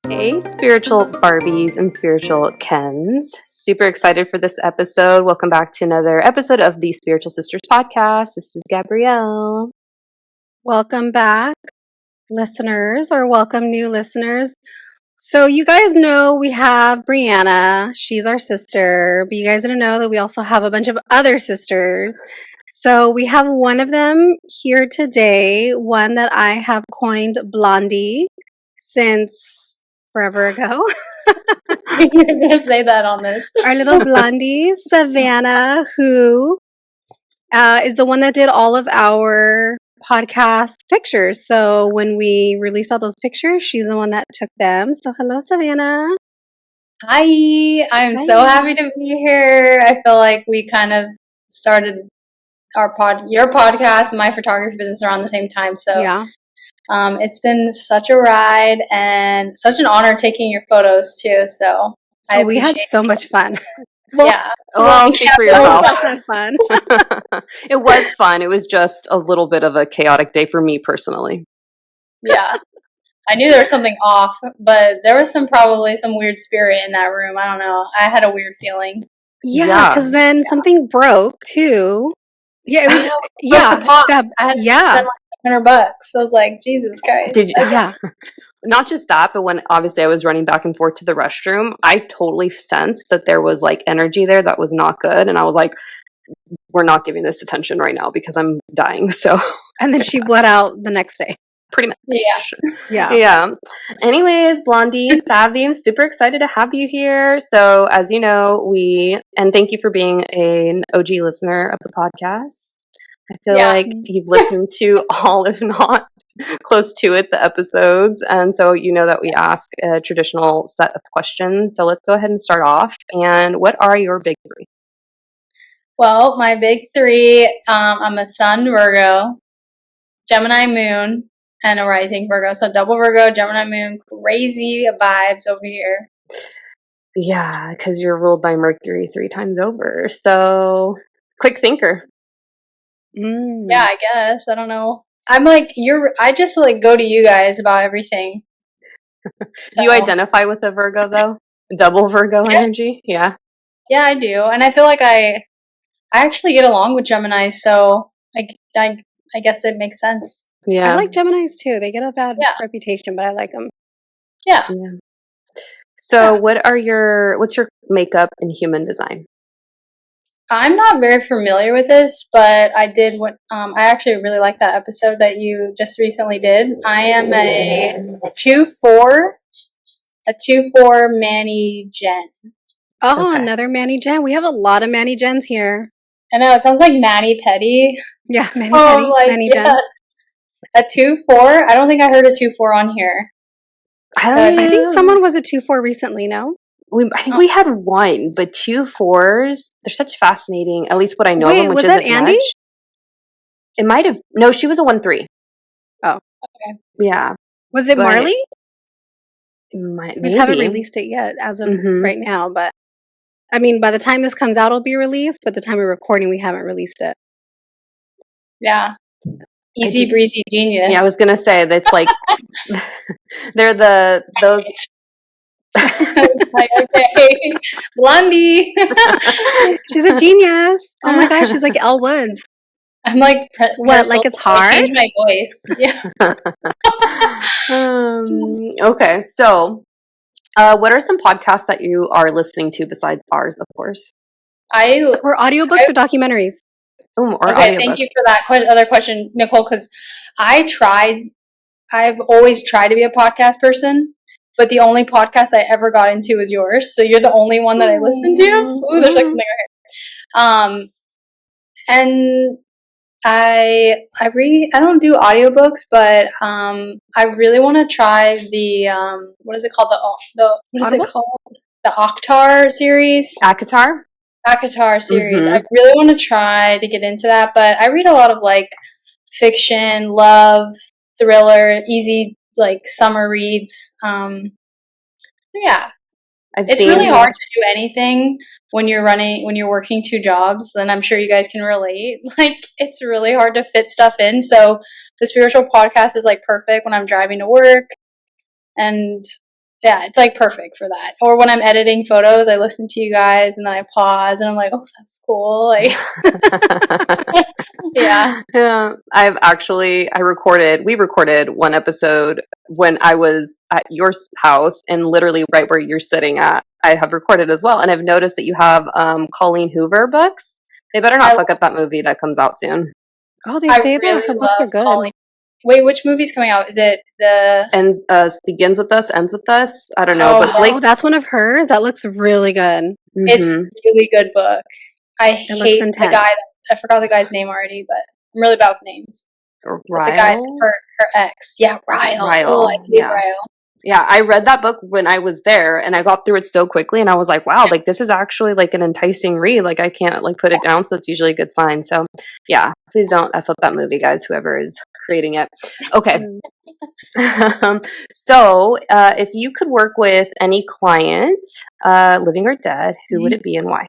Hey, spiritual Barbies and spiritual Kens. Super excited for this episode. Welcome back to another episode of the Spiritual Sisters podcast. This is Gabrielle. Welcome back, listeners, or welcome new listeners. So you guys know we have Brianna. She's our sister, but you guys didn't know that we also have a bunch of other sisters. So we have one of them here today, one that I have coined Blondie since forever ago. You're going to say that on this. Our little Blondie, Savanah, who is the one that did all of our podcast pictures. So when we released all those pictures, she's the one that took them. So hello, Savanah. Hi, I'm so happy to be here. I feel like we kind of started your podcast and my photography business around the same time. So yeah. It's been such a ride and such an honor taking your photos too. So we had so much fun. Yeah. Well, speak for yourself. It was fun. It was fun. It was just a little bit of a chaotic day for me personally. Yeah. I knew there was something off, but there was probably some weird spirit in that room. I don't know. I had a weird feeling. Yeah, because then something broke too. Yeah, it was, I had to spend like $100. So I was like, Jesus Christ. Did you? Yeah. Not just that, but when obviously I was running back and forth to the restroom, I totally sensed that there was like energy there that was not good. And I was like, we're not giving this attention right now because I'm dying. So, and then she bled out the next day. Pretty much. Yeah. Anyways, Blondie, Savvy, I'm super excited to have you here. So as you know, and thank you for being an OG listener of the podcast. I feel like you've listened to all, if not close to it, the episodes. And so you know that we ask a traditional set of questions. So let's go ahead and start off. And what are your big three? Well, my big three, I'm a Sun Virgo, Gemini Moon, and a rising Virgo. So double Virgo, Gemini Moon, crazy vibes over here. Yeah, because you're ruled by Mercury 3 times over. So quick thinker. Yeah, I guess. I don't know. I'm like, I just like go to you guys about everything. Do you identify with a Virgo though? Double Virgo energy? Yeah. Yeah, I do. And I feel like I actually get along with Geminis, so I guess it makes sense. Yeah. I like Geminis too. They get a bad reputation, but I like them. Yeah. So what's your makeup in human design? I'm not very familiar with this, but I did I actually really like that episode that you just recently did. I am a 2/4 Manny Gen. Oh, another Manny Gen. We have a lot of Manny Gens here. I know, it sounds like Manny Petty. Yeah, Manny Petty, Manny Gen. A 2/4? I don't think I heard a 2/4 on here. I think someone was a 2/4 recently, no? I think we had one, but 2/4s, they're such fascinating, at least what I know of them, which was that Andy? Much. It might have, no, she was a 1/3. Oh. Okay. Yeah. Was it Marley? We just haven't released it yet as of right now, but I mean, by the time this comes out, it'll be released, but the time we're recording, we haven't released it. Yeah. Easy breezy genius. Yeah, I was gonna say that's like they're those. Like, okay, Blondie. She's a genius. Oh my gosh, she's like Elle Woods. I'm like, what? Like it's hard. I changed my voice. Yeah. Okay, so what are some podcasts that you are listening to besides ours, of course? Or audiobooks or documentaries. Okay, thank you for that other question, Nichole, because I've always tried to be a podcast person, but the only podcast I ever got into was yours, so you're the only one that I listened to. Ooh, there's like something right here. And I don't do audiobooks, but I really want to try the what is it called? The Akhtar series. Akatar series. I really want to try to get into that, but I read a lot of like fiction, love, thriller, easy like summer reads. Yeah, it's really hard to do anything when you're working 2 jobs, and I'm sure you guys can relate. Like, it's really hard to fit stuff in. So the spiritual podcast is like perfect when I'm driving to work, and yeah, it's like perfect for that. Or when I'm editing photos, I listen to you guys and then I pause and I'm like, oh, that's cool. Like, yeah. We recorded one episode when I was at your house, and literally right where you're sitting at, I have recorded as well. And I've noticed that you have Colleen Hoover books. They better not fuck up that movie that comes out soon. Oh, they say that her books are good. Colleen. Wait, which movie's coming out? Is it Begins with Us, Ends with Us? I don't know. But that's one of hers? That looks really good. Mm-hmm. It's a really good book. I hate the guy. I forgot the guy's name already, but I'm really bad with names. Ryle? The guy, her ex. Yeah, Ryle. Oh, I hate Ryle. Yeah, I read that book when I was there, and I got through it so quickly, and I was like, wow, like, this is actually, like, an enticing read. Like, I can't, like, put it down, so it's usually a good sign. So, yeah, please don't F up that movie, guys, whoever is creating it. Okay. So, if you could work with any client, living or dead, who would it be and why?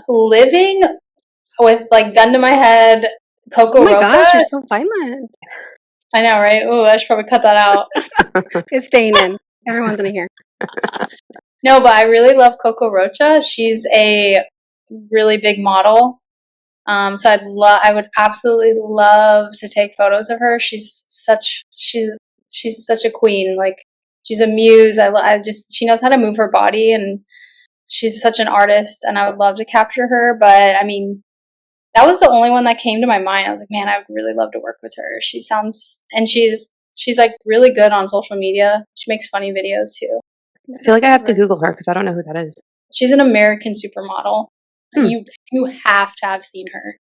Living with, like, gun to my head, Coco Roca. Oh my gosh, you're so violent. I know, right? Oh, I should probably cut that out. It's staying in. Everyone's gonna hear. No, but I really love Coco Rocha. She's a really big model. So I would absolutely love to take photos of her. She's such a queen. Like, she's a muse. She knows how to move her body, and she's such an artist, and I would love to capture her. But I mean, that was the only one that came to my mind. I was like, man, I would really love to work with her. She's like really good on social media. She makes funny videos too. I feel like I have to Google her because I don't know who that is. She's an American supermodel. You have to have seen her.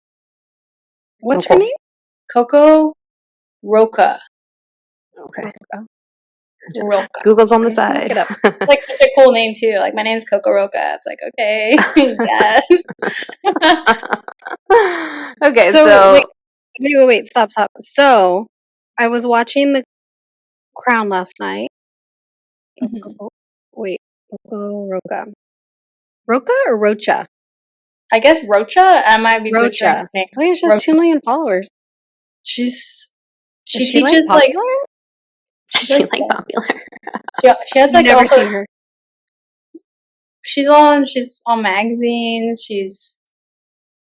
What's her name? Coco Roca. Okay. Roca. Google's on the side. Look it up. It's like such a cool name too. Like, my name's Coco Roca. It's like, okay, yes. Okay, so wait, stop. So I was watching The Crown last night. Mm-hmm. Wait, Coco Roca. Roca or Rocha? I guess Rocha. I might be Rocha. Wait, she has 2 million followers. She teaches like popular. She's like popular. She has like never also. Seen her. She's on magazines.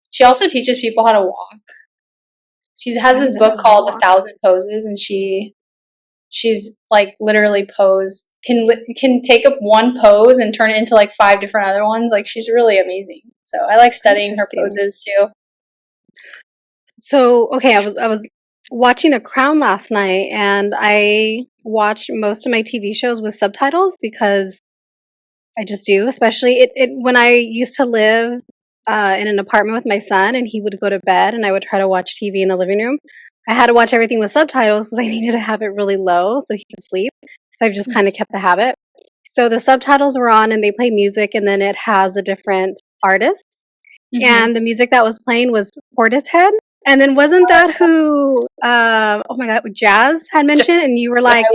She also teaches people how to walk. She has this book called 1,000 Poses, and she's like literally can take up one pose and turn it into like 5 different other ones. Like, she's really amazing. So I like studying her poses too. So okay, I was watching The Crown last night, and I watch most of my TV shows with subtitles because I just do. Especially when I used to live in an apartment with my son, and he would go to bed, and I would try to watch TV in the living room. I had to watch everything with subtitles because I needed to have it really low so he could sleep. So I've just kind of kept the habit. So the subtitles were on, and they play music, and then it has a different artist. Mm-hmm. And the music that was playing was Portishead. And then wasn't that who, oh my God, Jazz had mentioned? And you were like,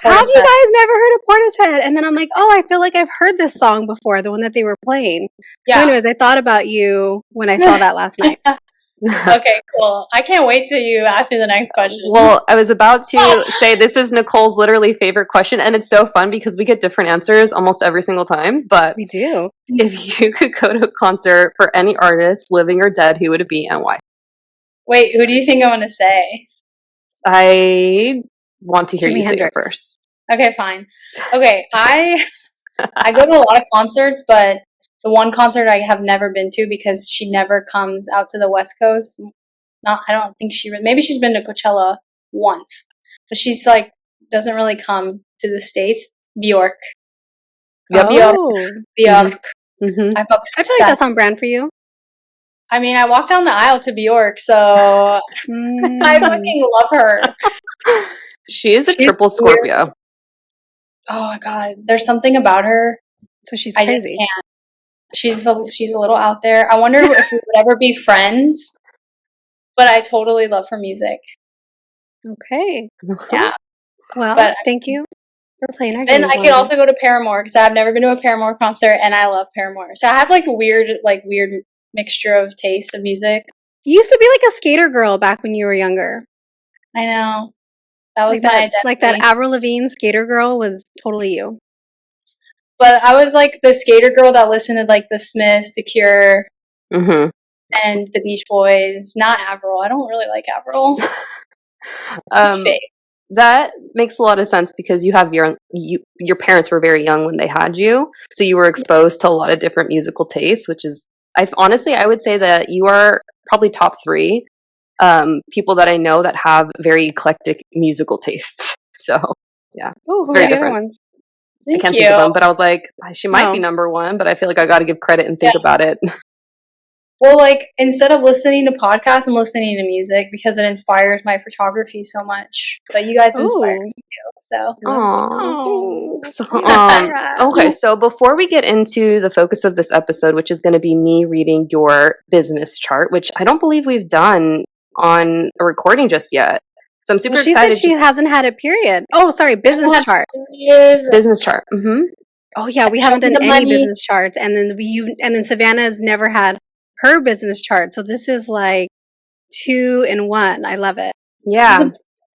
have you guys never heard of Portishead? And then I'm like, oh, I feel like I've heard this song before, the one that they were playing. Yeah. So anyways, I thought about you when I saw that last night. Okay, cool. I can't wait till you ask me the next question. Well, I was about to say this is Nicole's literally favorite question, and it's so fun because we get different answers almost every single time. But we do. If you could go to a concert for any artist, living or dead, who would it be and why? Wait, who do you think I'm going to say? I want to hear you say it first. Okay, fine. Okay, I go to a lot of concerts, but the one concert I have never been to because she never comes out to the West Coast. I don't think maybe she's been to Coachella once, but she's like doesn't really come to the States. Bjork. Yep. Bjork. Mm-hmm. I feel like that's on brand for you. I mean, I walked down the aisle to Bjork, so I fucking love her. She's triple Scorpio. Weird. Oh my God, there's something about her. So she's crazy. I just can't. She's a little out there. I wonder if we would ever be friends. But I totally love her music. Okay. Yeah. Well, thank you. We're playing our Then game. I could also go to Paramore because I've never been to a Paramore concert and I love Paramore. So I have like a weird mixture of tastes of music. You used to be like a skater girl back when you were younger. I know. That was like my identity. Like that Avril Lavigne skater girl was totally you. But I was like the skater girl that listened to like the Smiths, The Cure, Mm-hmm. and the Beach Boys. Not Avril. I don't really like Avril. It's fake. That makes a lot of sense because you have your parents were very young when they had you, so you were exposed to a lot of different musical tastes, which is I would say that you are probably top 3 people that I know that have very eclectic musical tastes. So yeah, who are the other ones? I can't think of them, but I was like, she might be number 1, but I feel like I got to give credit and think about it. Well, like, instead of listening to podcasts, I'm listening to music because it inspires my photography so much. But you guys inspire me too, so. Thanks. Okay, so before we get into the focus of this episode, which is going to be me reading your business chart, which I don't believe we've done on a recording just yet. So I'm super excited. She hasn't had a period. Oh, sorry, business chart. Business chart. Mm-hmm. Oh yeah, we haven't done any business charts, and then Savanah has never had her business chart. So this is like 2 in 1. I love it. Yeah,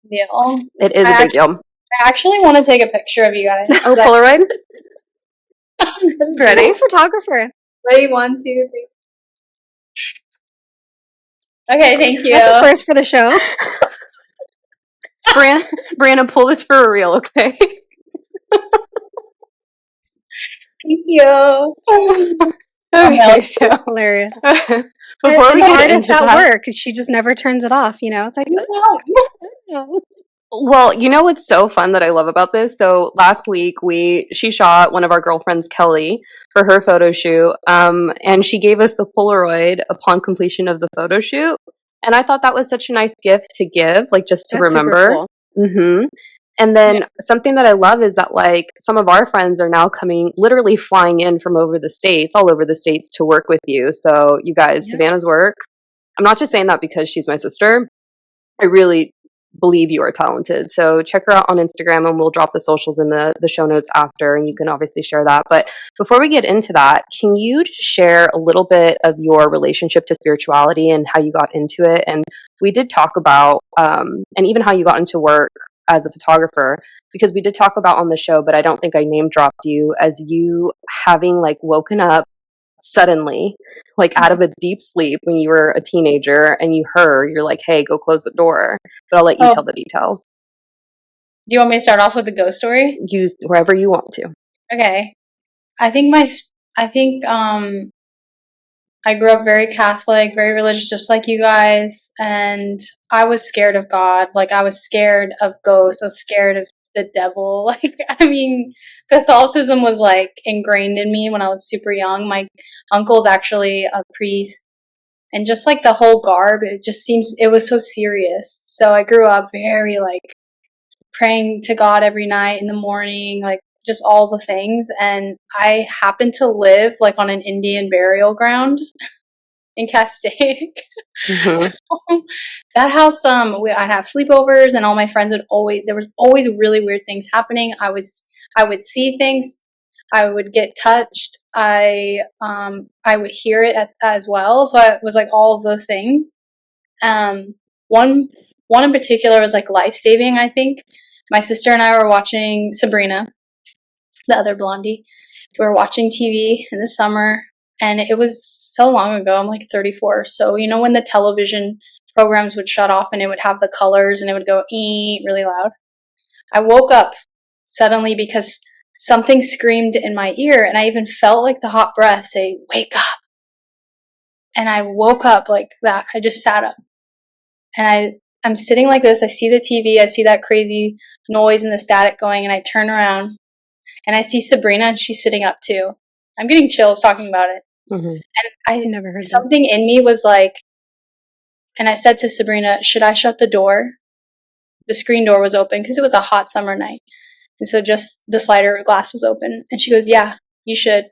it is a big deal. I actually want to take a picture of you guys. Oh, Polaroid. Ready? She's a photographer. Ready? 1, 2, 3. Okay, thank you. That's a first for the show. Brianna, pull this for a reel, okay? Thank you. Okay, so hilarious. Before we get artist into at work, she just never turns it off. You know, it's like. Well, you know what's so fun that I love about this? So last week she shot one of our girlfriends, Kelly, for her photo shoot, and she gave us a Polaroid upon completion of the photo shoot, and I thought that was such a nice gift to give, like just to remember. Super cool. Mm-hmm. And then something that I love is that like some of our friends are now literally flying in from all over the states to work with you. So you guys, Savannah's work. I'm not just saying that because she's my sister. I really believe you are talented. So check her out on Instagram and we'll drop the socials in the show notes after, and you can obviously share that. But before we get into that, can you just share a little bit of your relationship to spirituality and how you got into it? And we did talk about, and even how you got into work as a photographer, because we did talk about on the show, but I don't think I name dropped you as you having like woken up suddenly, like out of a deep sleep when you were a teenager and you're like, hey, go close the door. But I'll let you tell the details. Do you want me to start off with the ghost story? Use wherever you want to. Okay. I grew up very Catholic, very religious, just like you guys, and I was scared of God. Like, I was scared of ghosts. I was scared of the devil. Like, I mean, Catholicism was like ingrained in me when I was super young. My uncle's actually a priest, and just like the whole garb, it was so serious. So I grew up very like praying to God every night in the morning, like just all the things. And I happened to live like on an Indian burial ground in Castaic. Mm-hmm. So that house, I'd have sleepovers, and all my friends there was always really weird things happening. I would see things. I would get touched. I would hear it as well. So it was like all of those things. One in particular was like life-saving, I think. My sister and I were watching Sabrina, the other blondie. We were watching TV in the summer, and it was so long ago. I'm like 34. So, you know, when the television programs would shut off and it would have the colors and it would go really loud. I woke up suddenly because something screamed in my ear, and I even felt like the hot breath say, "Wake up." And I woke up like that. I just sat up, and I'm sitting like this. I see the TV. I see that crazy noise and the static going, and I turn around and I see Sabrina, and she's sitting up too. I'm getting chills talking about it. Mm-hmm. And I never heard something in me was like, and I said to Sabrina, should I shut the door? The screen door was open because it was a hot summer night. And so just the slider glass was open. And she goes, yeah, you should.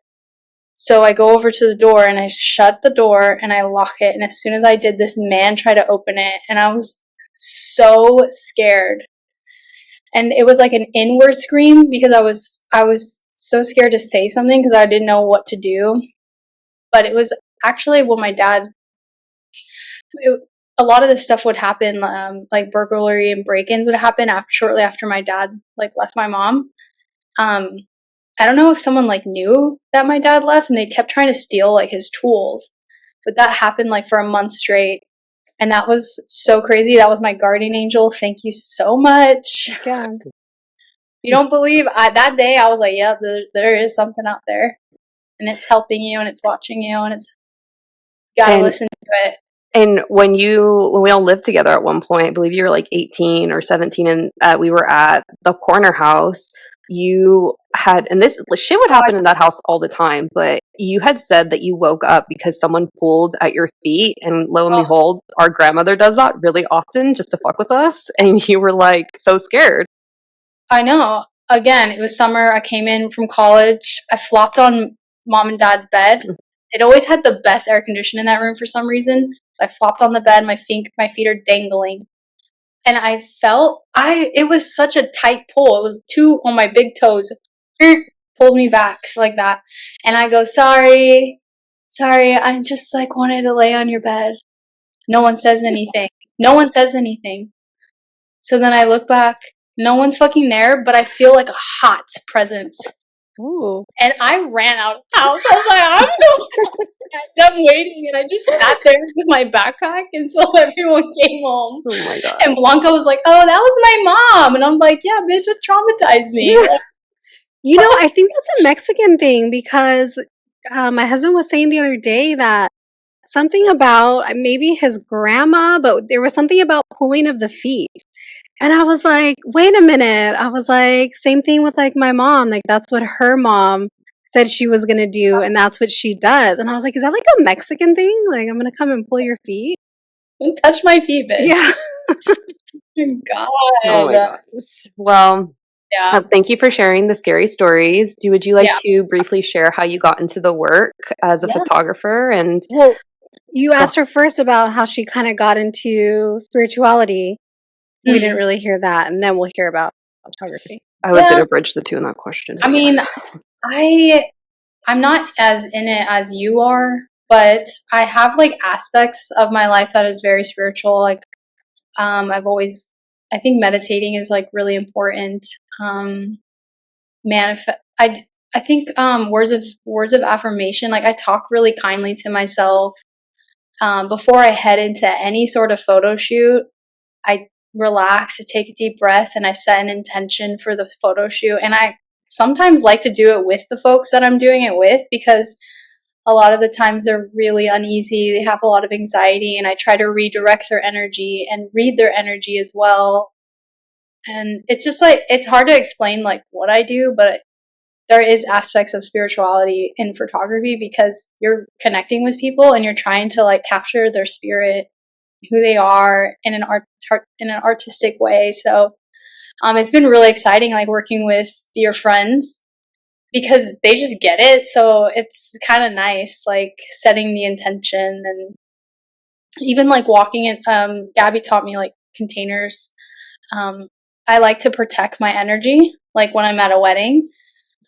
So I go over to the door and I shut the door and I lock it. And as soon as I did, this man tried to open it. And I was so scared. and it was like an inward scream because I was so scared to say something because I didn't know what to do. But it was actually when my dad, a lot of this stuff would happen, like burglary and break-ins would happen shortly after my dad like left my mom. I don't know if someone like knew that my dad left and they kept trying to steal like his tools, but that happened like for a month straight. And that was so crazy. That was my guardian angel. Thank you so much. Yeah. You don't believe, that day I was like, yep, there is something out there. And it's helping you and it's watching you and it's, you gotta listen to it. And when we all lived together at one point, I believe you were like 18 or 17, and we were at the corner house, you had, and this shit would happen in that house all the time, but you had said that you woke up because someone pulled at your feet, and lo and behold, our grandmother does that really often just to fuck with us, and you were like so scared. I know. Again, it was summer. I came in from college. I flopped on mom and dad's bed. It always had the best air conditioning in that room for some reason. I flopped on the bed. My feet are dangling. And I felt, it was such a tight pull. It was two on my big toes. Pulls me back like that. And I go, sorry, I just like wanted to lay on your bed. No one says anything. So then I look back. No one's fucking there, but I feel like a hot presence. Ooh. And I ran out of the house. I was like, I'm waiting, and I just sat there with my backpack until everyone came home. Oh my God. And Blanca was like, oh, that was my mom. And I'm like, yeah, bitch, it traumatized me. Yeah. You know, I think that's a Mexican thing because my husband was saying the other day that something about maybe his grandma, but there was something about pulling of the feet. And I was like, wait a minute. I was like, same thing with like my mom. Like that's what her mom said she was going to do. And that's what she does. And I was like, is that like a Mexican thing? Like I'm going to come and pull your feet. Don't touch my feet, bitch. Yeah. Oh my God. Oh my God. Well, yeah. Thank you for sharing the scary stories. Would you like to briefly share how you got into the work as a photographer? And well, you asked her first about how she kind of got into spirituality. We didn't really hear that, and then we'll hear about photography. I was going to bridge the two in that question. I mean, I'm not as in it as you are, but I have like aspects of my life that is very spiritual. Like, I think meditating is like really important. I think words of affirmation. Like I talk really kindly to myself before I head into any sort of photo shoot. I relax, I take a deep breath, and I set an intention for the photo shoot. And I sometimes like to do it with the folks that I'm doing it with because a lot of the times they're really uneasy. They have a lot of anxiety, and I try to redirect their energy and read their energy as well. And it's just like, it's hard to explain like what I do, but there is aspects of spirituality in photography because you're connecting with people and you're trying to like capture their spirit, who they are in an artistic way. So it's been really exciting like working with your friends because they just get it. So it's kind of nice like setting the intention and even like walking in. Gabby taught me like containers. I like to protect my energy like when I'm at a wedding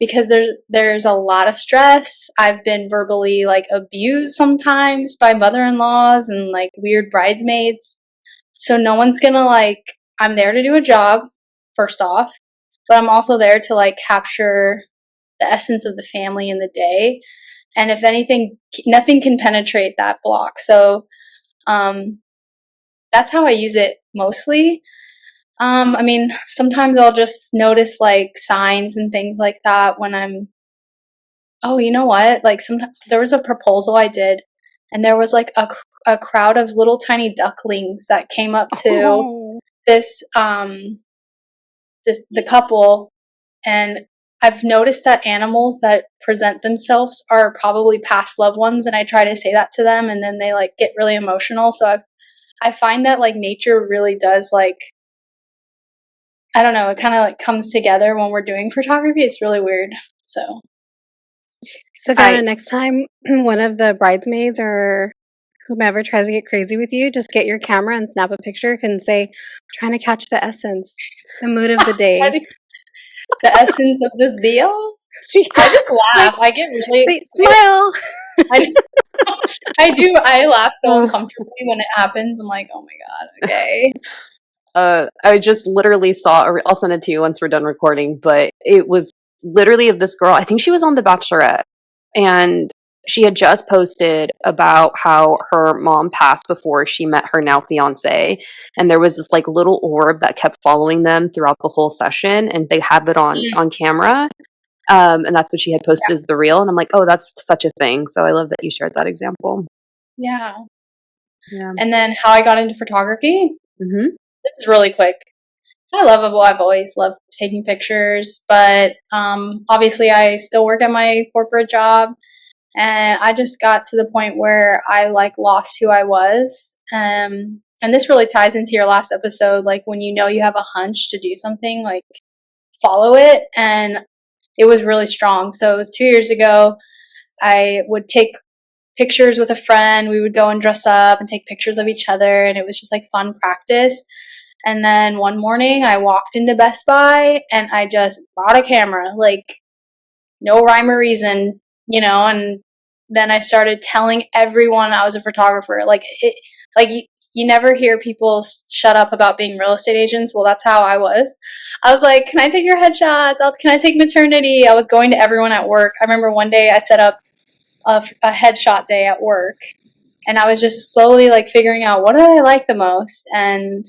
because there's a lot of stress. I've been verbally like abused sometimes by mother-in-laws and like weird bridesmaids. So no one's gonna like, I'm there to do a job, first off, but I'm also there to like capture the essence of the family in the day. And if anything, nothing can penetrate that block. So that's how I use it mostly. I mean, sometimes I'll just notice like signs and things like that when oh, you know what? Like there was a proposal I did and there was like a crowd of little tiny ducklings that came up to the couple. And I've noticed that animals that present themselves are probably past loved ones. And I try to say that to them and then they like get really emotional. So I find that like nature really does like, I don't know, it kind of like comes together when we're doing photography. It's really weird. So Savanah, next time one of the bridesmaids or whomever tries to get crazy with you, just get your camera and snap a picture and say, trying to catch the essence, the mood of the day. The essence of this deal? I just laugh. I get really smile. I do. I laugh so uncomfortably when it happens. I'm like, oh my god, okay. I just literally saw. I'll send it to you once we're done recording. But it was literally of this girl. I think she was on The Bachelorette, and she had just posted about how her mom passed before she met her now fiance, and there was this like little orb that kept following them throughout the whole session, and they have it on camera. And that's what she had posted as the reel. And I'm like, oh, that's such a thing. So I love that you shared that example. Yeah. And then how I got into photography. Mm-hmm. This is really quick. I've always loved taking pictures, but obviously I still work at my corporate job, and I just got to the point where I like lost who I was. And this really ties into your last episode, like when you know you have a hunch to do something, like follow it. And it was really strong. So it was 2 years ago. I would take pictures with a friend. We would go and dress up and take pictures of each other, and it was just like fun practice. And then one morning I walked into Best Buy and I just bought a camera, like no rhyme or reason, and then I started telling everyone I was a photographer. You never hear people shut up about being real estate agents. Well, that's how I was. I was like, can I take your headshots? Can I take maternity? I was going to everyone at work. I remember one day I set up a headshot day at work, and I was just slowly like figuring out what do I like the most, and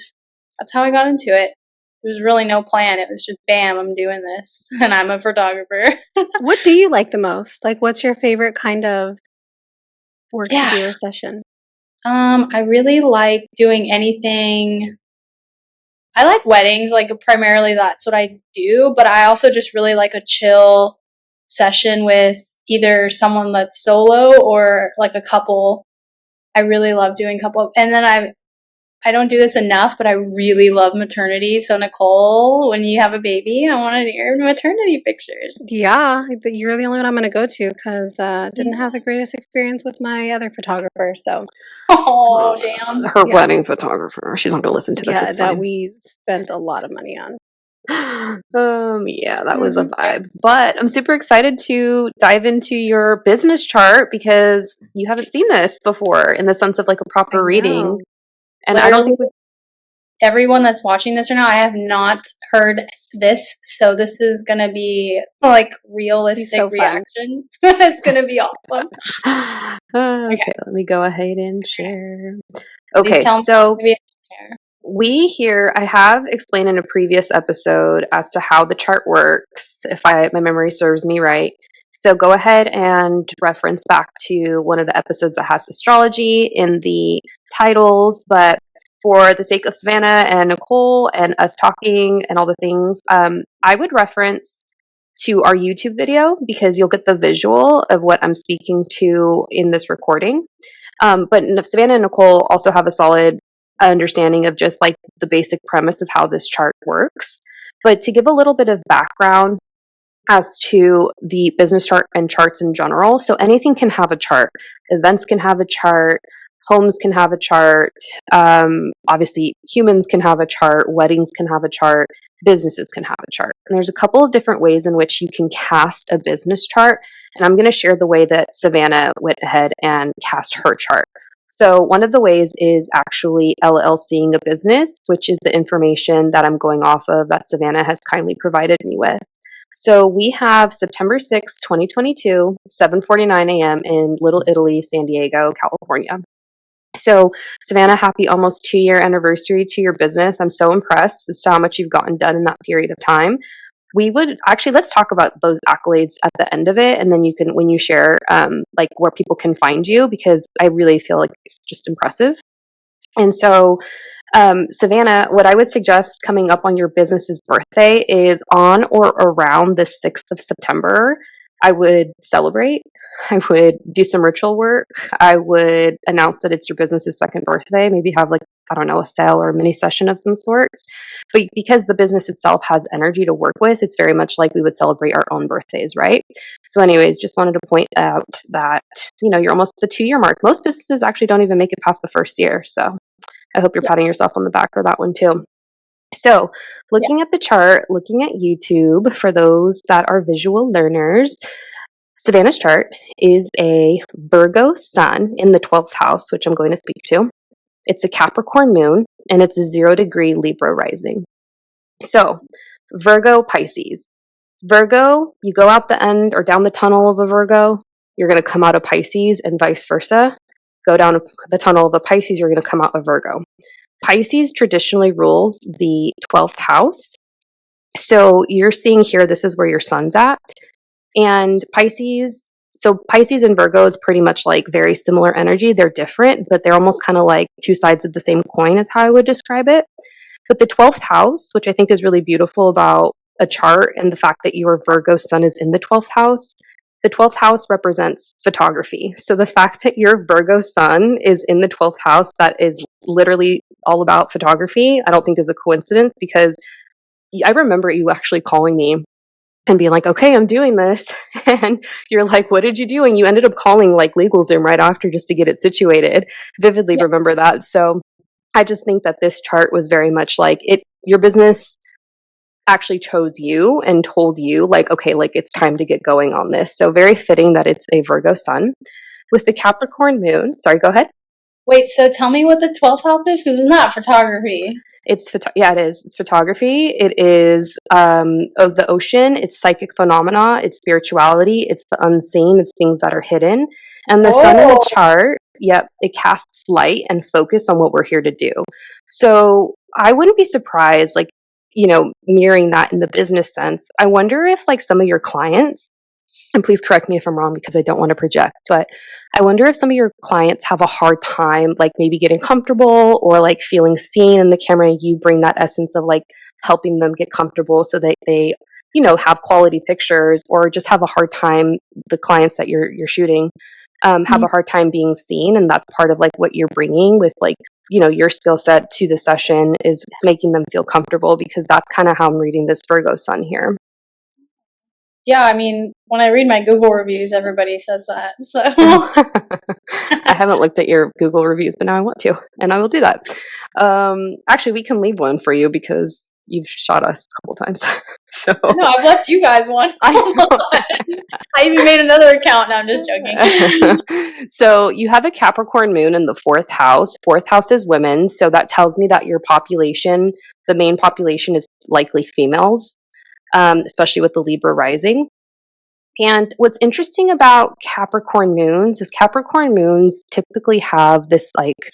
that's how I got into it. There was really no plan. It was just bam, I'm doing this, and I'm a photographer. What do you like the most? Like, what's your favorite kind of work to do or session? I really like doing anything. I like weddings, like primarily that's what I do, but I also just really like a chill session with either someone that's solo or like a couple. I really love doing couple, and then I don't do this enough, but I really love maternity. So Nichole, when you have a baby, I want to hear maternity pictures. Yeah, you're the only one I'm going to go to because didn't have the greatest experience with my other photographer. So, oh damn, her wedding photographer. She's not going to listen to this. Yeah, that we spent a lot of money on. Yeah, that was a vibe. But I'm super excited to dive into your business chart because you haven't seen this before in the sense of like a proper reading. And literally, I don't think everyone that's watching this right now, I have not heard this, so this is gonna be like realistic reactions. It's gonna be awesome. Okay, let me go ahead and share. Okay, so we here, I have explained in a previous episode as to how the chart works, if my memory serves me right. So go ahead and reference back to one of the episodes that has astrology in the titles. But for the sake of Savanah and Nichole and us talking and all the things, I would reference to our YouTube video because you'll get the visual of what I'm speaking to in this recording. But Savanah and Nichole also have a solid understanding of just like the basic premise of how this chart works. But to give a little bit of background as to the business chart and charts in general. So anything can have a chart. Events can have a chart. Homes can have a chart. Obviously, humans can have a chart. Weddings can have a chart. Businesses can have a chart. And there's a couple of different ways in which you can cast a business chart. And I'm going to share the way that Savanah went ahead and cast her chart. So one of the ways is actually LLCing a business, which is the information that I'm going off of that Savanah has kindly provided me with. So we have September 6, 2022, 7:49 a.m. in Little Italy, San Diego, California. So Savanah, happy almost 2-year anniversary to your business. I'm so impressed as to how much you've gotten done in that period of time. We would actually, let's talk about those accolades at the end of it. And then you can, when you share like where people can find you, because I really feel like it's just impressive. And so Savanah, what I would suggest coming up on your business's birthday is on or around the 6th of September. I would celebrate. I would do some ritual work. I would announce that it's your business's second birthday. Maybe have like, I don't know, a sale or a mini session of some sorts. But because the business itself has energy to work with, it's very much like we would celebrate our own birthdays, right? So anyways, just wanted to point out that, you're almost at the 2-year mark. Most businesses actually don't even make it past the first year. So I hope you're patting yourself on the back for that one too. So looking at the chart, looking at YouTube, for those that are visual learners, Savanah's chart is a Virgo sun in the 12th house, which I'm going to speak to. It's a Capricorn moon, and it's a 0-degree Libra rising. So Virgo, Pisces. Virgo, you go out the end or down the tunnel of a Virgo, you're going to come out of Pisces, and vice versa. Go down the tunnel of a Pisces, you're going to come out of Virgo. Pisces traditionally rules the 12th house. So you're seeing here, this is where your sun's at. And Pisces and Virgo is pretty much like very similar energy. They're different, but they're almost kind of like two sides of the same coin is how I would describe it. But the 12th house, which I think is really beautiful about a chart and the fact that your Virgo sun is in the 12th house, the 12th house represents photography. So the fact that your Virgo sun is in the 12th house, that is literally all about photography, I don't think is a coincidence, because I remember you actually calling me and being like, okay, I'm doing this. And you're like, what did you do? And you ended up calling like LegalZoom right after just to get it situated. Vividly remember that. So I just think that this chart was very much like your business actually chose you and told you like, okay, like it's time to get going on this. So very fitting that it's a Virgo sun with the Capricorn moon. Sorry, go ahead. Wait, so tell me what the 12th house is, because it's not photography. It is. It's photography. It is of the ocean. It's psychic phenomena. It's spirituality. It's the unseen. It's things that are hidden. And the sun in the chart, it casts light and focus on what we're here to do. So I wouldn't be surprised, like, mirroring that in the business sense. I wonder if like some of your clients, and please correct me if I'm wrong because I don't want to project, but I wonder if some of your clients have a hard time, like maybe getting comfortable or like feeling seen in the camera, and you bring that essence of like helping them get comfortable so that they, have quality pictures, or just have a hard time, the clients that you're shooting, have a hard time being seen. And that's part of like what you're bringing with like, your skill set to the session, is making them feel comfortable, because that's kind of how I'm reading this Virgo sun here. Yeah, I mean, when I read my Google reviews, everybody says that. So I haven't looked at your Google reviews, but now I want to, and I will do that. Actually, we can leave one for you because you've shot us a couple times. So no, I've left you guys one. I even made another account. Now I'm just joking. So you have a Capricorn moon in the 4th house. 4th house is women, so that tells me that your population, the main population, is likely females. Especially with the Libra rising. And what's interesting about Capricorn moons is Capricorn moons typically have this like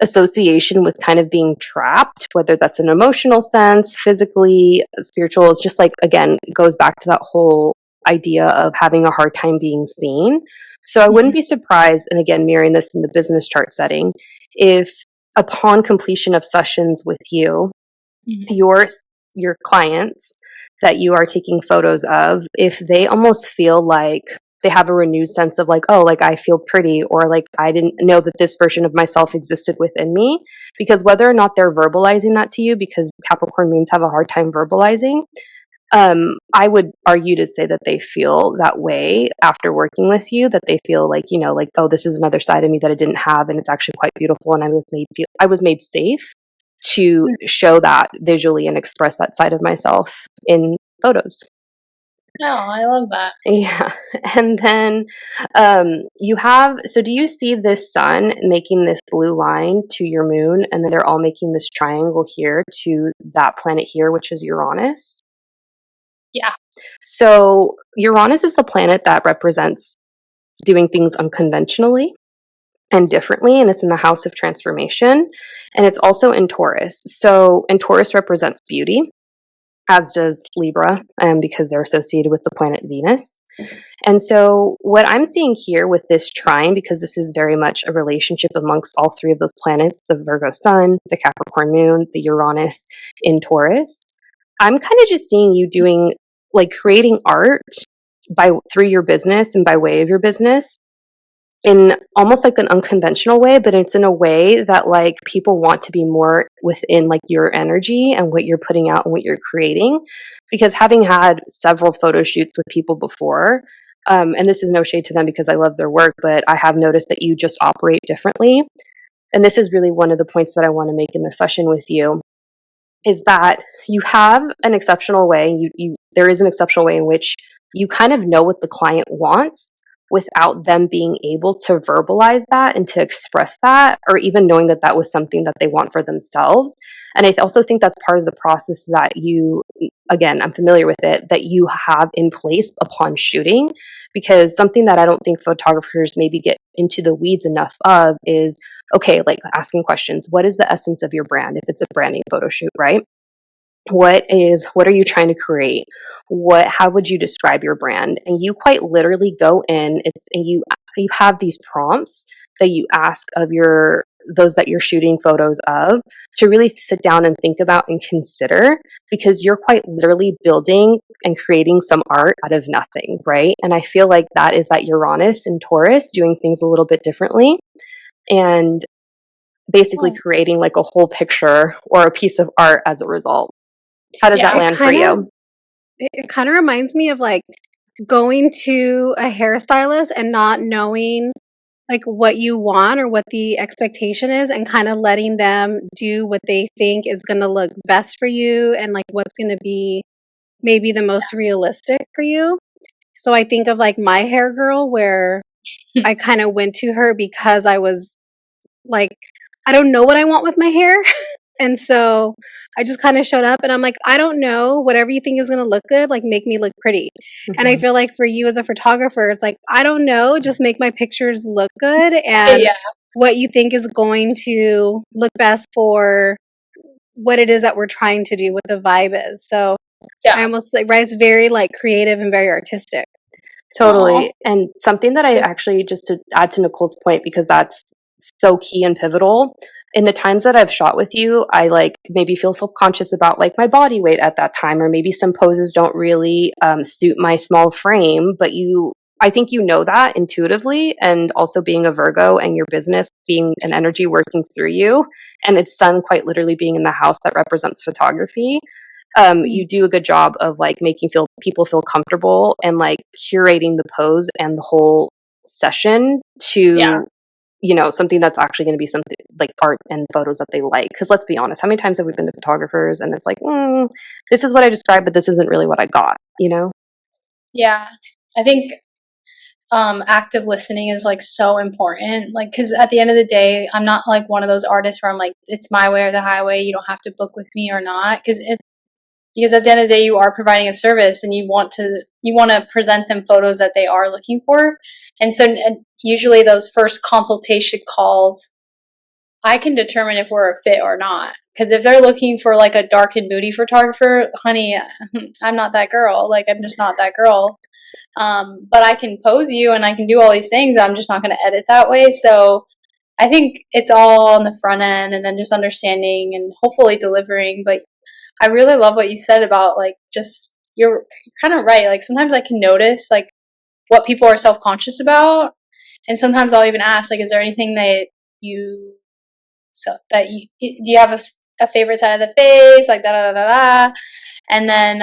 association with kind of being trapped, whether that's an emotional sense, physically, spiritual. It's just like, again, it goes back to that whole idea of having a hard time being seen. So I wouldn't be surprised, and again, mirroring this in the business chart setting, if upon completion of sessions with you, your clients that you are taking photos of, if they almost feel like they have a renewed sense of like, oh, like I feel pretty, or like I didn't know that this version of myself existed within me, because whether or not they're verbalizing that to you, because Capricorn moons have a hard time verbalizing, I would argue to say that they feel that way after working with you, that they feel like, like, oh, this is another side of me that I didn't have, and it's actually quite beautiful, and I was made safe to show that visually and express that side of myself in photos. Oh, I love that. Yeah. And then do you see this sun making this blue line to your moon, and then they're all making this triangle here to that planet here, which is Uranus? Yeah. So Uranus is the planet that represents doing things unconventionally and differently, and it's in the house of transformation, and it's also in Taurus. And Taurus represents beauty, as does Libra, because they're associated with the planet Venus. And so what I'm seeing here with this trine, because this is very much a relationship amongst all three of those planets, the Virgo sun, the Capricorn moon, the Uranus in Taurus, I'm kind of just seeing you doing, like, creating art through your business and by way of your business, in almost like an unconventional way, but it's in a way that like people want to be more within like your energy and what you're putting out and what you're creating. Because having had several photo shoots with people before, and this is no shade to them because I love their work, but I have noticed that you just operate differently. And this is really one of the points that I want to make in the session with you, is that you have an exceptional way, there is an exceptional way in which you kind of know what the client wants without them being able to verbalize that and to express that, or even knowing that that was something that they want for themselves. And I also think that's part of the process that you, again, I'm familiar with it, that you have in place upon shooting. Because something that I don't think photographers maybe get into the weeds enough of is, okay, like asking questions. What is the essence of your brand? If it's a branding photo shoot, right? What are you trying to create? How would you describe your brand? And you quite literally go in, and you have these prompts that you ask of those that you're shooting photos of, to really sit down and think about and consider, because you're quite literally building and creating some art out of nothing, right? And I feel like that is that Uranus and Taurus doing things a little bit differently, and basically creating like a whole picture or a piece of art as a result. How does that land for you? It kind of reminds me of like going to a hairstylist and not knowing like what you want or what the expectation is, and kind of letting them do what they think is going to look best for you and like what's going to be maybe the most realistic for you. So I think of like my hair girl, where I kind of went to her because I was like, I don't know what I want with my hair. And so I just kind of showed up and I'm like, I don't know, whatever you think is going to look good, like make me look pretty. Mm-hmm. And I feel like for you as a photographer, it's like, I don't know, just make my pictures look good. And what you think is going to look best for what it is that we're trying to do, what the vibe is. So I almost like, right, it's very like creative and very artistic. Totally. Aww. And something that I actually, just to add to Nicole's point, because that's so key and pivotal, in the times that I've shot with you, I like maybe feel self-conscious about like my body weight at that time, or maybe some poses don't really suit my small frame, but I think you know that intuitively, and also being a Virgo and your business being an energy working through you, and its sun quite literally being in the house that represents photography. You do a good job of like making people feel comfortable and like curating the pose and the whole session to, something that's actually going to be something like art and photos that they like. Because let's be honest, how many times have we been to photographers and it's like, this is what I described, but this isn't really what I got, Yeah, I think active listening is like so important, like, because at the end of the day, I'm not like one of those artists where I'm like, it's my way or the highway, you don't have to book with me or not, because at the end of the day, you are providing a service and you want to present them photos that they are looking for. And so usually those first consultation calls, I can determine if we're a fit or not. Because if they're looking for like a dark and moody photographer, honey, I'm not that girl. Like, I'm just not that girl. But I can pose you and I can do all these things. I'm just not going to edit that way. So I think it's all on the front end, and then just understanding and hopefully delivering. But I really love what you said about like, just, you're kind of right. Like, sometimes I can notice like what people are self-conscious about. And sometimes I'll even ask, like, is there anything that do you have a favorite side of the face? Like, da da da da da. And then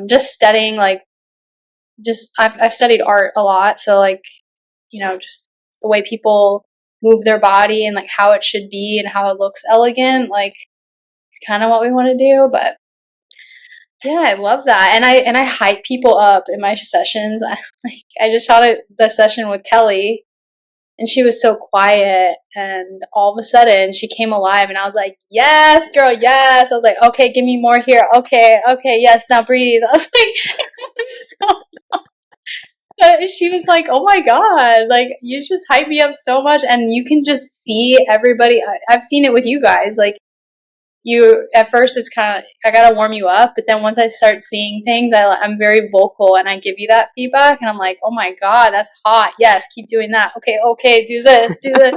just studying, like, I've studied art a lot. So like, just the way people move their body and like how it should be and how it looks elegant, like, it's kind of what we want to do. But yeah, I love that. And I hype people up in my sessions. I just shot the session with Kelly, and she was so quiet, and all of a sudden she came alive, and I was like, yes, girl, yes. I was like, okay, give me more here. Okay, yes, now breathe. I was like, it was so but she was like, oh my God, like, you just hype me up so much. And you can just see everybody. I've seen it with you guys. Like, at first it's kind of, I gotta warm you up, but then once I start seeing things, I'm very vocal and I give you that feedback, and I'm like, oh my God, that's hot. Yes, keep doing that. Okay, do this. But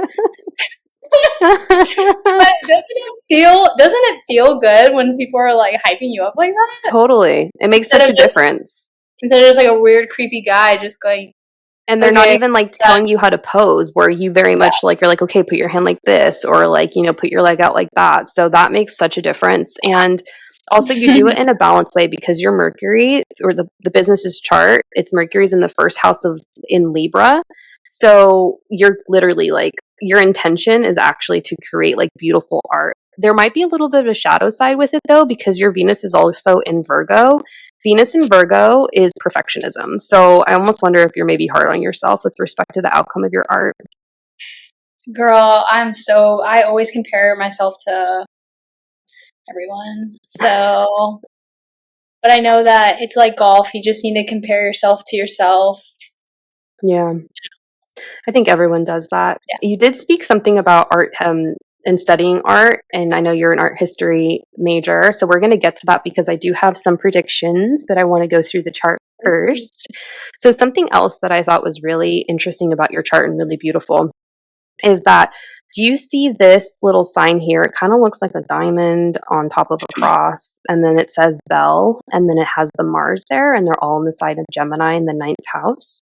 doesn't it feel good when people are like hyping you up like that? Totally. It makes such a difference. Instead of just like a weird creepy guy just going, And they're not even like telling you how to pose, where you very much like, you're like, okay, put your hand like this, or like, you know, put your leg out like that. So that makes such a difference. And also you do it in a balanced way, because your Mercury, or the business's chart, it's Mercury's in the first house in Libra. So you're literally like, your intention is actually to create like beautiful art. There might be a little bit of a shadow side with it though, because your Venus is also in Virgo. Venus in Virgo is perfectionism. So I almost wonder if you're maybe hard on yourself with respect to the outcome of your art. Girl, I always compare myself to everyone. So, but I know that it's like golf. You just need to compare yourself to yourself. Yeah. I think everyone does that. Yeah. You did speak something about art and studying art, and I know you're an art history major, so we're going to get to that because I do have some predictions, but I want to go through the chart first. So something else that I thought was really interesting about your chart and really beautiful is that, do you see this little sign here? It kind of looks like a diamond on top of a cross, and then it says Bell, and then it has the Mars there, and they're all on the side of Gemini in the 9th house.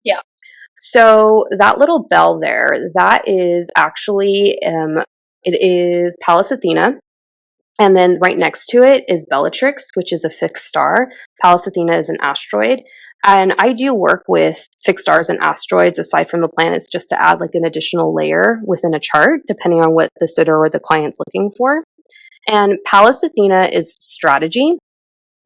Yeah. So that little bell there, that is actually, it is Pallas Athena. And then right next to it is Bellatrix, which is a fixed star. Pallas Athena is an asteroid. And I do work with fixed stars and asteroids aside from the planets, just to add like an additional layer within a chart, depending on what the sitter or the client's looking for. And Pallas Athena is strategy.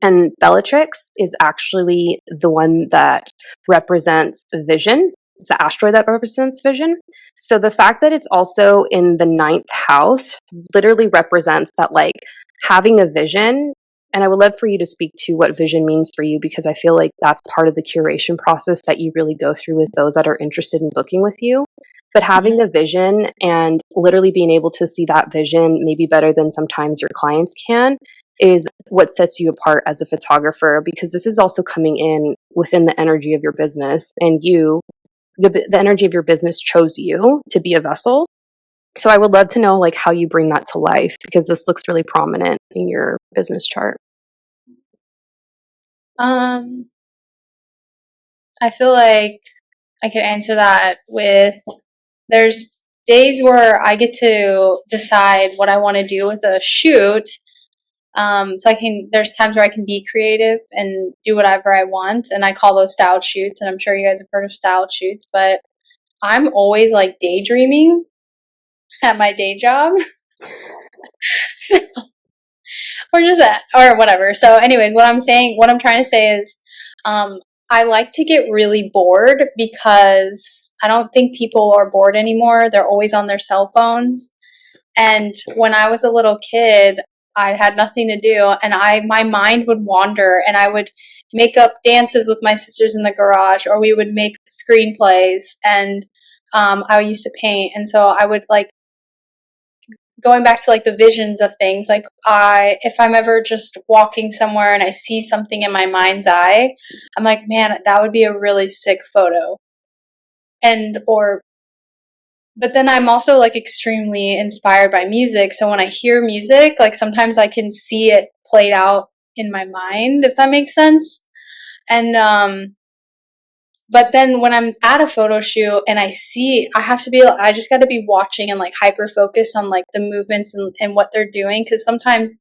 And Bellatrix is actually the one that represents vision. It's the asteroid that represents vision. So the fact that it's also in the 9th house literally represents that, like, having a vision. And I would love for you to speak to what vision means for you, because I feel like that's part of the curation process that you really go through with those that are interested in booking with you. But having a vision and literally being able to see that vision maybe better than sometimes your clients can is what sets you apart as a photographer, because this is also coming in within the energy of your business, and the energy of your business chose you to be a vessel. So I would love to know like how you bring that to life, because this looks really prominent in your business chart. I feel like I could answer that with, there's days where I get to decide what I want to do with a shoot. So there's times where I can be creative and do whatever I want, and I call those styled shoots, and I'm sure you guys have heard of styled shoots, but I'm always like daydreaming at my day job. So, or whatever. So anyways, what I'm trying to say is, I like to get really bored, because I don't think people are bored anymore. They're always on their cell phones. And when I was a little kid, I had nothing to do, and my mind would wander, and I would make up dances with my sisters in the garage, or we would make screenplays, and I used to paint. And so I would like, going back to like the visions of things, like if I'm ever just walking somewhere and I see something in my mind's eye, I'm like, man, that would be a really sick photo. But then I'm also like extremely inspired by music. So when I hear music, like sometimes I can see it played out in my mind, if that makes sense. And, but then when I'm at a photo shoot and I just got to be watching and like hyper focus on like the movements and what they're doing. Cause sometimes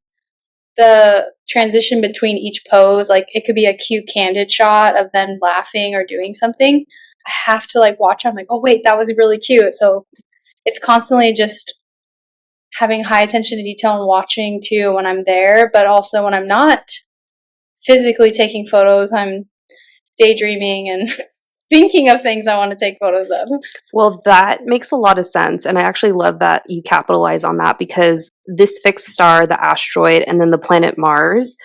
the transition between each pose, like it could be a cute candid shot of them laughing or doing something. I have to like watch. I'm like, oh wait, that was really cute. So it's constantly just having high attention to detail and watching too when I'm there, but also when I'm not physically taking photos, I'm daydreaming and thinking of things I want to take photos of. Well, that makes a lot of sense. And I actually love that you capitalize on that, because this fixed star, the asteroid, and then the planet Mars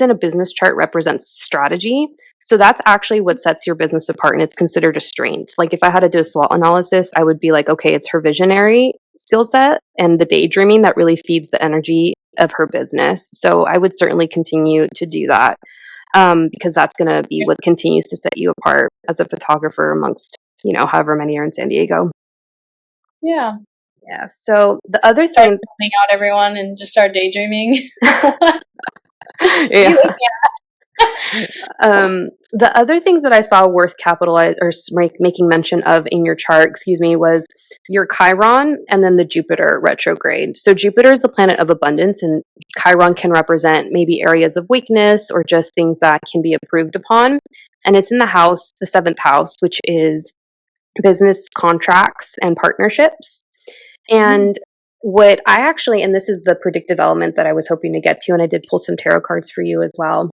in a business chart represents strategy. So that's actually what sets your business apart, and it's considered a strength. Like if I had to do a SWOT analysis, I would be like, okay, it's her visionary skill set and the daydreaming that really feeds the energy of her business. So I would certainly continue to do that. Because that's going to be what continues to set you apart as a photographer amongst, however many are in San Diego. Yeah. Yeah. So the other thing, filming out everyone and just start daydreaming. yeah. The other things that I saw worth capitalize or making mention of in your chart, was your Chiron and then the Jupiter retrograde. So Jupiter is the planet of abundance, and Chiron can represent maybe areas of weakness or just things that can be improved upon. And it's in the house, the seventh house, which is business contracts and partnerships. And what I actually, and this is the predictive element that I was hoping to get to, and I did pull some tarot cards for you as well.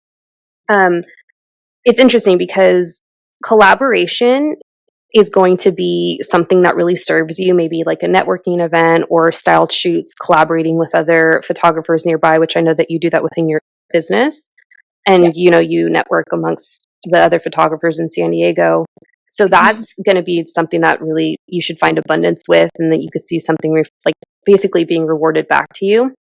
It's interesting because collaboration is going to be something that really serves you, maybe like a networking event or styled shoots, collaborating with other photographers nearby, which I know that you do that within your business. And, you network amongst the other photographers in San Diego. So that's going to be something that really you should find abundance with, and that you could see something like basically being rewarded back to you.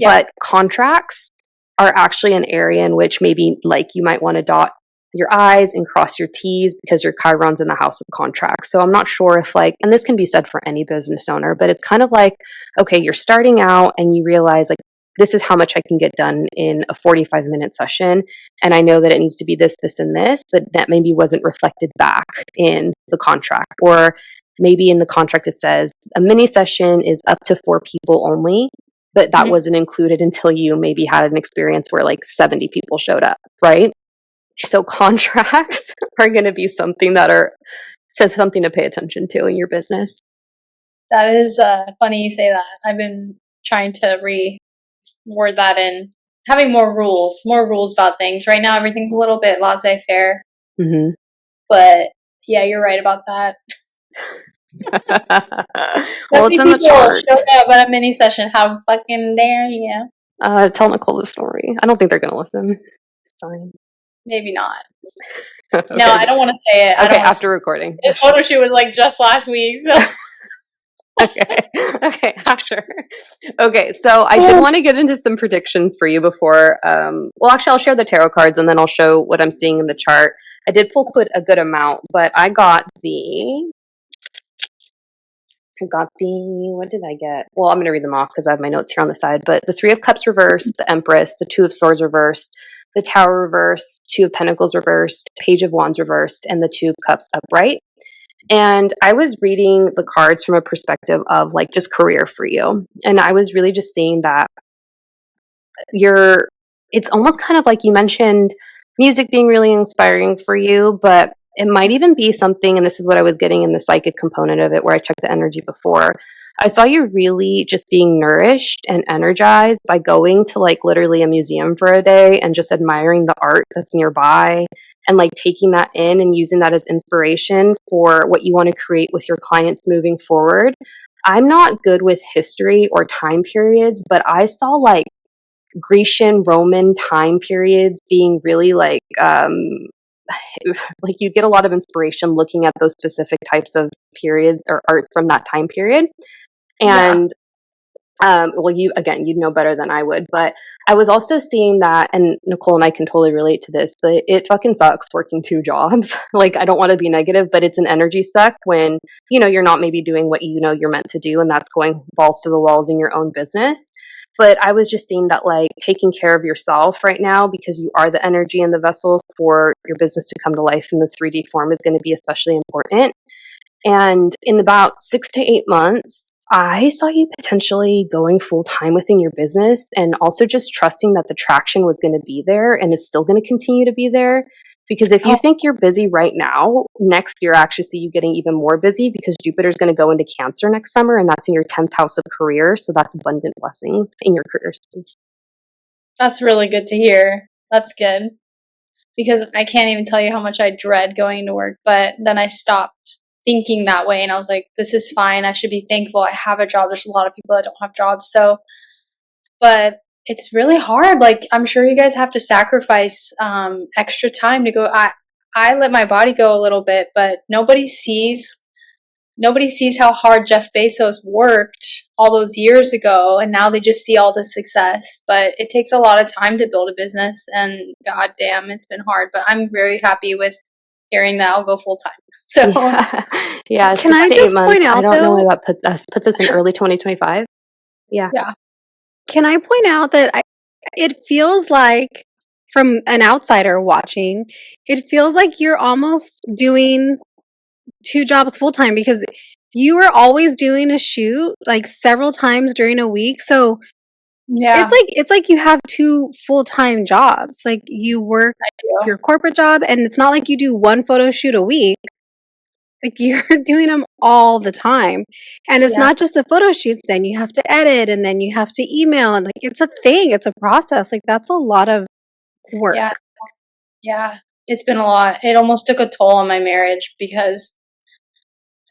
But contracts are actually an area in which maybe like you might want to dot your I's and cross your T's because your Chiron's in the house of contracts. So I'm not sure if and this can be said for any business owner, but it's kind of like, okay, you're starting out and you realize like, this is how much I can get done in a 45-minute session. And I know that it needs to be this, this, and this, but that maybe wasn't reflected back in the contract. Or maybe in the contract it says a mini session is up to 4 people only, but that wasn't included until you maybe had an experience where like 70 people showed up, right? So contracts are going to be something something to pay attention to in your business. That is funny you say that. I've been trying to reword that in having more rules about things. Right now, everything's a little bit laissez-faire. But yeah, you're right about that. Well, it's in the chart. Showed up at a mini session. How fucking dare you? Tell Nichole the story. I don't think they're going to listen. It's fine. Maybe not. Okay. No, I don't want to say it. Okay, after recording. The photo shoot was like just last week. So. Okay, after. Okay, so I did want to get into some predictions for you before. Actually, I'll share the tarot cards and then I'll show what I'm seeing in the chart. I did pull a good amount, but I got what did I get? Well, I'm going to read them off because I have my notes here on the side. But the 3 of Cups reversed, the Empress, the 2 of Swords reversed, the Tower reversed, 2 of Pentacles reversed, Page of Wands reversed, and the 2 of Cups upright. And I was reading the cards from a perspective of like just career for you. And I was really just seeing that it's almost kind of like you mentioned music being really inspiring for you, but it might even be something, and this is what I was getting in the psychic component of it, where I checked the energy before. I saw you really just being nourished and energized by going to like literally a museum for a day and just admiring the art that's nearby and like taking that in and using that as inspiration for what you want to create with your clients moving forward. I'm not good with history or time periods, but I saw like Grecian, Roman time periods being really like you'd get a lot of inspiration looking at those specific types of periods or art from that time period. And you'd know better than I would, but I was also seeing that, and Nichole and I can totally relate to this, but it fucking sucks working 2 jobs. Like, I don't want to be negative, but it's an energy suck when, you're not maybe doing what you're meant to do, and that's going balls to the walls in your own business. But I was just seeing that, like, taking care of yourself right now, because you are the energy and the vessel for your business to come to life in the 3D form, is going to be especially important. And in about 6 to 8 months, I saw you potentially going full time within your business, and also just trusting that the traction was going to be there and is still going to continue to be there. Because if you think you're busy right now, next year I actually see you getting even more busy, because Jupiter's going to go into Cancer next summer, and that's in your 10th house of career. So that's abundant blessings in your career space. That's really good to hear. That's good. Because I can't even tell you how much I dread going to work, but then I stopped thinking that way, and I was like, this is fine. I should be thankful I have a job. There's a lot of people that don't have jobs. So, but it's really hard. Like, I'm sure you guys have to sacrifice extra time to go. I let my body go a little bit, but nobody sees how hard Jeff Bezos worked all those years ago, and now they just see all the success. But it takes a lot of time to build a business, and goddamn, it's been hard. But I'm very happy with hearing that I'll go full time. So yeah. Can I just point out, I don't know where that puts us in early 2025. Yeah. Can I point out that it feels like from an outsider watching, it feels like you're almost doing 2 jobs full time because you were always doing a shoot like several times during a week. So Yeah. it's like you have 2 full-time jobs. Like you work your corporate job and it's not like you do 1 photo shoot a week. Like you're doing them all the time. And it's not just the photo shoots, then you have to edit and then you have to email and like it's a thing, it's a process. Like that's a lot of work. Yeah. It's been a lot. It almost took a toll on my marriage because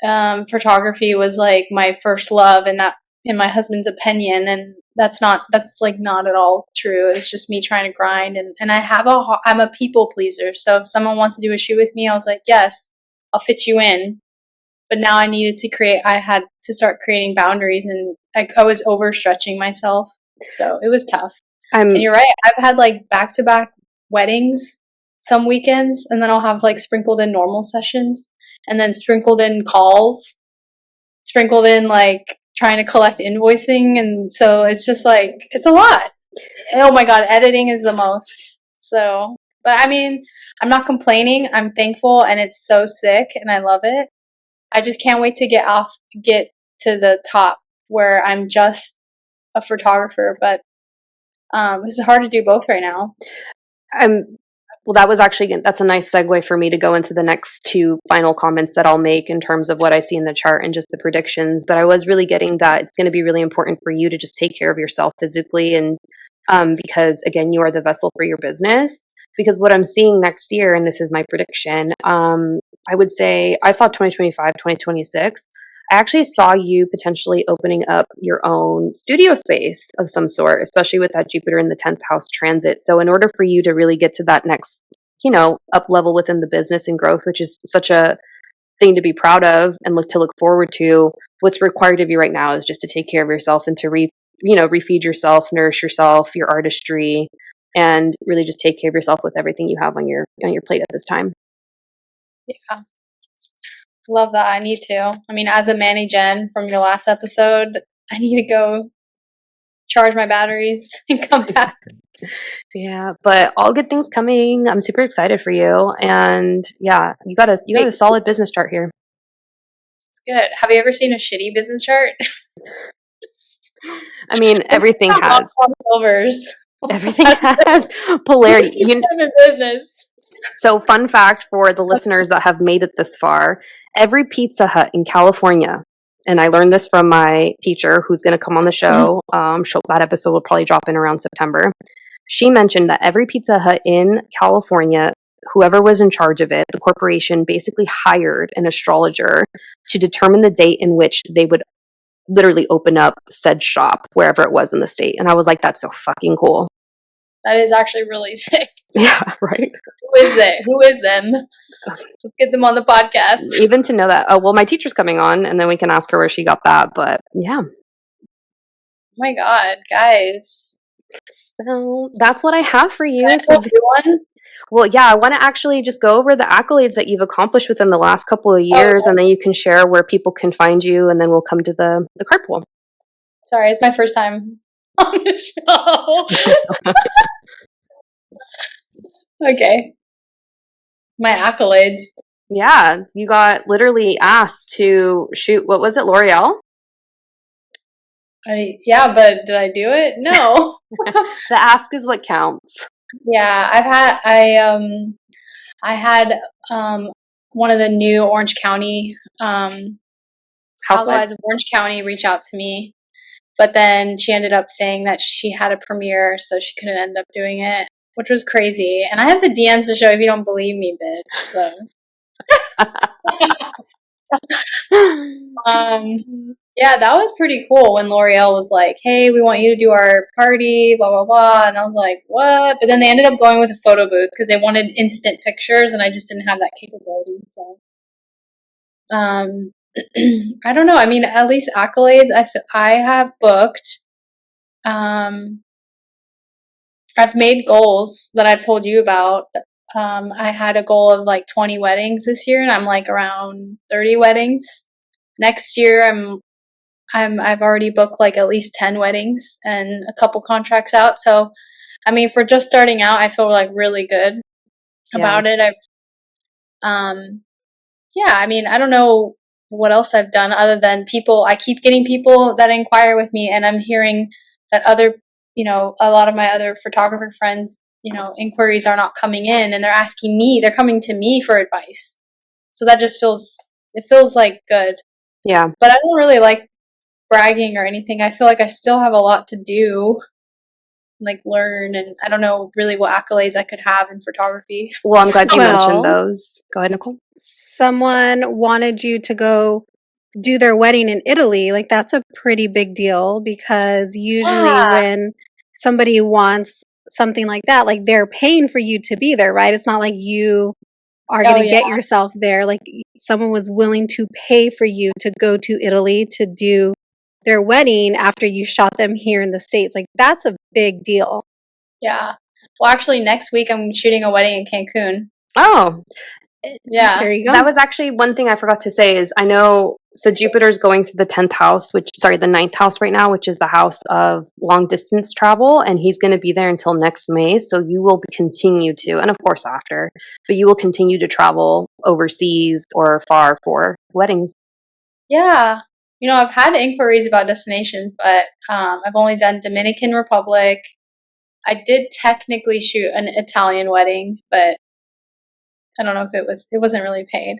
photography was like my first love and that in my husband's opinion, and that's like not at all true. It's just me trying to grind, and I'm a people pleaser. So if someone wants to do a shoot with me, I was like, yes, I'll fit you in. But now I had to start creating boundaries, and I was overstretching myself. So it was tough. And you're right. I've had like back-to-back weddings some weekends, and then I'll have like sprinkled in normal sessions, and then sprinkled in calls, sprinkled in like trying to collect invoicing. And so it's just like, it's a lot. Oh my God, editing is the most. So, but I mean, I'm not complaining. I'm thankful, and it's so sick and I love it. I just can't wait to get to the top where I'm just a photographer. But this is hard to do both right now. Well, that's a nice segue for me to go into the next 2 final comments that I'll make in terms of what I see in the chart and just the predictions. But I was really getting that it's going to be really important for you to just take care of yourself physically. And because again, you are the vessel for your business. Because what I'm seeing next year, and this is my prediction, I would say I saw 2025, 2026. I actually saw you potentially opening up your own studio space of some sort, especially with that Jupiter in the 10th house transit. So in order for you to really get to that next, up level within the business and growth, which is such a thing to be proud of and look forward to, what's required of you right now is just to take care of yourself and to refeed yourself, nourish yourself, your artistry, and really just take care of yourself with everything you have on your plate at this time. Yeah. Love that. I need to. I mean, as a Manny Jen from your last episode, I need to go charge my batteries and come back. Yeah, but all good things coming. I'm super excited for you. And yeah, you got a solid business chart here. It's good. Have you ever seen a shitty business chart? I mean, everything has Everything has polarity. Business. So, fun fact for the listeners that have made it this far, every Pizza Hut in California, and I learned this from my teacher who's going to come on the show. That episode will probably drop in around September. She mentioned that every Pizza Hut in California, whoever was in charge of it, the corporation basically hired an astrologer to determine the date in which they would literally open up said shop wherever it was in the state. And I was like, that's so fucking cool. That is actually really sick. Yeah, right. Who is them? Let's get them on the podcast. Even to know that. Oh, well, my teacher's coming on, and then we can ask her where she got that. But yeah. Oh my God, guys. So that's what I have for you. Everyone? Well, yeah, I want to actually just go over the accolades that you've accomplished within the last couple of years, and then you can share where people can find you, and then we'll come to the card pool. Sorry, it's my first time on the show. Okay. My accolades. Yeah, you got literally asked to shoot, what was it, L'Oreal? Yeah, but did I do it? No. The ask is what counts. Yeah, I had one of the new Orange County Housewives of Orange County reach out to me, but then she ended up saying that she had a premiere, so she couldn't end up doing it, which was crazy. And I have the DMs to show if you don't believe me, bitch. So, yeah, that was pretty cool when L'Oreal was like, "Hey, we want you to do our party, blah blah blah," and I was like, "What?" But then they ended up going with a photo booth because they wanted instant pictures, and I just didn't have that capability. So, I don't know. I mean, at least accolades I have booked. I've made goals that I've told you about. I had a goal of like 20 weddings this year, and I'm like around 30 weddings. Next year, I've already booked like at least 10 weddings and a couple contracts out. So I mean, for just starting out, I feel like really good about it. Yeah, I mean, I don't know what else I've done other than I keep getting people that inquire with me, and I'm hearing that a lot of my other photographer friends, inquiries are not coming in, and they're coming to me for advice. So that just feels like good. Yeah. But I don't really like bragging or anything. I feel like I still have a lot to do, like learn, and I don't know really what accolades I could have in photography. Well, I'm glad you mentioned those. Go ahead, Nichole. Someone wanted you to go do their wedding in Italy. Like, that's a pretty big deal, because usually when somebody wants something like that, like, they're paying for you to be there, right? It's not like you are going to get yourself there. Like, someone was willing to pay for you to go to Italy to do their wedding after you shot them here in the States. Like, that's a big deal. Yeah. Well, actually, next week I'm shooting a wedding in Cancun. Oh, yeah. There you go. That was actually one thing I forgot to say is so Jupiter's going through the 10th house, the 9th house right now, which is the house of long distance travel. And he's going to be there until next May. So you will continue to, and of course after, but you will continue to travel overseas or far for weddings. Yeah. I've had inquiries about destinations, but I've only done Dominican Republic. I did technically shoot an Italian wedding, but I don't know if it wasn't really paid.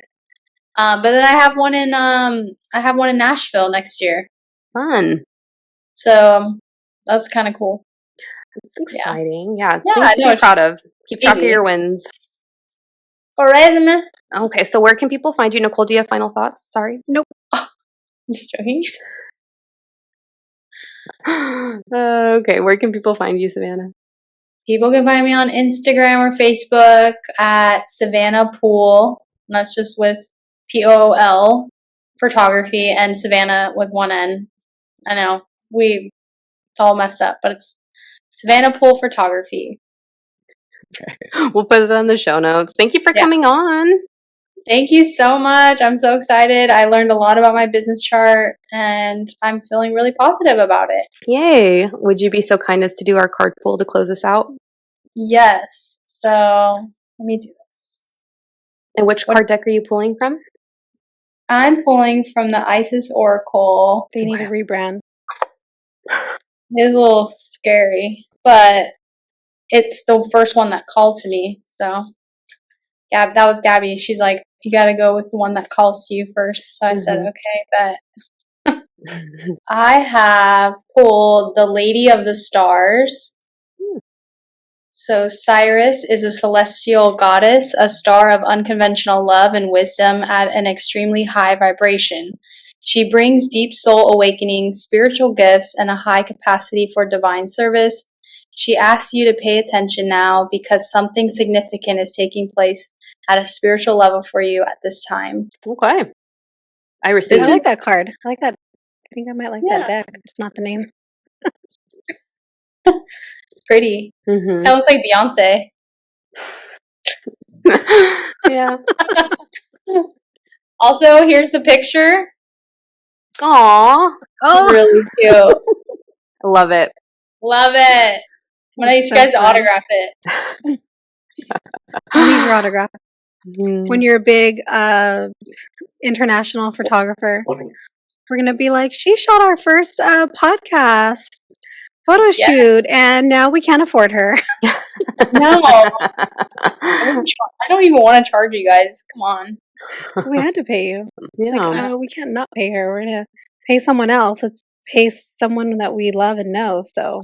But then I have one in Nashville next year. Fun. So that's kind of cool. It's exciting. Yeah. Things to be proud of. Keep track of your wins. For resume. Okay, so where can people find you? Nichole, do you have final thoughts? Sorry. Nope. Oh, I'm just joking. Okay, where can people find you, Savanah? People can find me on Instagram or Facebook at Savanah Pool. And that's just with POL photography, and Savanah with one N. I know it's all messed up, but it's Savanah Pool Photography. Okay. We'll put it on the show notes. Thank you for coming on. Thank you so much. I'm so excited. I learned a lot about my business chart, and I'm feeling really positive about it. Yay. Would you be so kind as to do our card pull to close us out? Yes. So let me do this. And which card deck are you pulling from? I'm pulling from the Isis Oracle. They need a rebrand. It's a little scary, but it's the first one that called to me. So yeah, that was Gabby. She's like, you got to go with the one that calls to you first. So I said, okay, but I have pulled the Lady of the Stars. So Cyrus is a celestial goddess, a star of unconventional love and wisdom at an extremely high vibration. She brings deep soul awakening, spiritual gifts, and a high capacity for divine service. She asks you to pay attention now because something significant is taking place at a spiritual level for you at this time. Okay. I received I like that card. I like that. I think I might like that deck. It's not the name. It's pretty. It looks like Beyonce. Yeah. Also, here's the picture. Aww. Oh, really cute. Love it. Love it. I'm gonna need you guys to autograph it. I need your autograph. When you're a big international photographer, we're gonna be like, she shot our first podcast photo shoot, and now we can't afford her. No, I don't even want to charge you guys. Come on. We had to pay you. Yeah. Like, we can't not pay her. We're gonna pay someone else. Let's pay someone that we love and know. So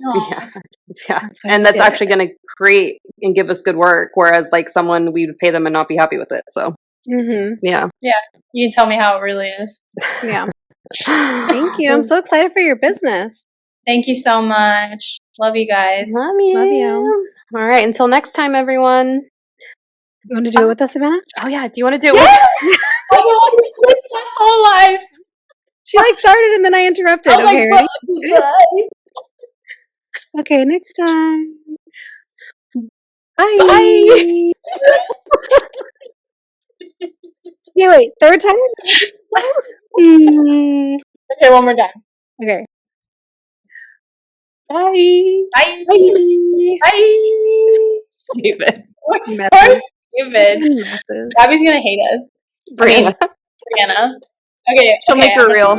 yeah. And that's actually going to create and give us good work. Whereas like someone, we would pay them and not be happy with it. So yeah. You can tell me how it really is. Yeah. Thank you. I'm so excited for your business. Thank you so much. Love you guys. Love you. All right. Until next time, everyone. You want to do it with us, Savanah? Oh yeah. Do you want to do it? I've been wanting this my whole life. She started and then I interrupted. Okay, ready? Okay, next time. Bye. Yeah, wait, third time? Okay, one more time. Okay. Bye. Bye. Bye. Bye. Stupid. Messes. Stupid. Messes. Gabby's gonna hate us. Brianna. Brianna. Okay. She'll make her real.